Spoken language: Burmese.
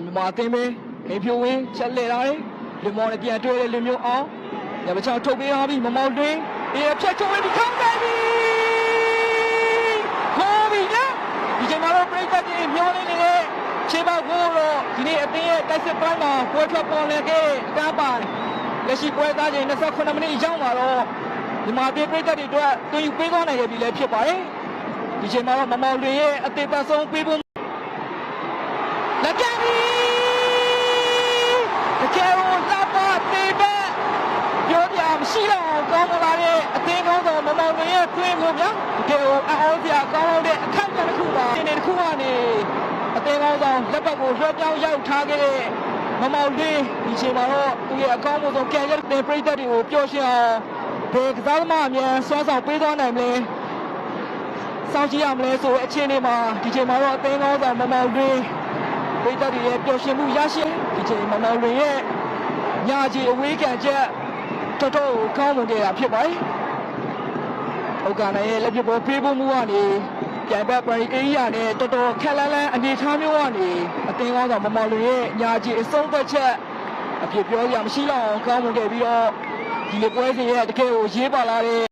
မြန်မာအသင်းပဲမင်းဖြိုးဝင်းချက်လက်လာတယ်လူမောင်နဲ့ပြန်တွဲတဲ့လူမျိုးအောင်ညမချောင်းထုတ်ပေးထားပြီးမမောင်တွင်းအေးဖြတ်ချုံးပြီးခေါင်းတိုင်းပြီခေါ်ပြီလားဒီချိန်မှာတော့ပြိတ္တကြီးမျောနေနေတဲ့ခြေပေါက်ကိုတော့ဒီနေ့အသင်းရဲ့တိုက်စစ်ပိုင်းမှာပွဲထွက်ပေါ်လာခဲ့တာပါလက်ရှိပွဲသားချိန်28မိနစ်ရောက်မှာတော့မြန်မာအသင်းပြိတ္တတွေအတွက်တွင်ယူပေးသွားနိုင်ရပြီလည်းဖြစ်ပါတယ်ဒီချိန်မှာတော့မမောင်တွင်းရဲ့အသေးသက်ဆုံးပေးဖို့လက်ကြပြီကျဲဦးလာပါတေးပဲပြောပြမရှိတော့ကောင်းလာတဲ့အသင်းကောင်းဆောင်မမောင်တွင်ရဲ့တွင်းကိုဗျာတကယ်ကိုအားစရာကောင်းတဲ့အခက်အခဲတစ်ခုပါဒီနေ့တစ်ခုကနေအသင်းကောင်းဆောင်လက်ပတ်ကိုလွှဲပြောင်းရောက်ထားခဲ့တဲ့မမောင်တွင်ဒီချိန်မှာတော့သူ့ရဲ့အကောင်းဆုံးပြန်ရက်တဲ့ပရိသတ်တွေကိုပျော်ရွှင်အောင်ဘယ်ကစားသမားအမြန်ဆွမ်းဆောင်ပေးသွားနိုင်မလဲစောင့်ကြည့်ရမလဲဆိုအခြေအနေမှာဒီချိန်မှာတော့အသင်းကောင်းဆောင်မမောင်တွင်ပရိသတ်တွေရဲ့ပျော်ရွှင်မှုရရှိဒီချိန်မမောင်တွင်ရဲ့ ညာကြီးအဝေးကန်ချက်တော်တော်ကောင်းမွန်ခဲ့တာဖြစ်ပါတယ်ဟုတ်ကဲ့ရဲ့လက်ပြပေါ်ပေးဖို့မှုကနေပြန်ဘက်ပရိအေးရနဲ့တော်တော်ခက်လန်းလန်းအနေထားမျိုးကနေအသင်းကောင်းဆောင်မမော်လွင်ရဲ့ညာကြီးအဆုံးသက်ချက်အဖြစ်ပြောရမရှိတော့ကောင်းမွန်ခဲ့ပြီးတော့ဒီလေပွဲစဉ်ရဲ့တကယ်ကိုရေးပါလာတဲ့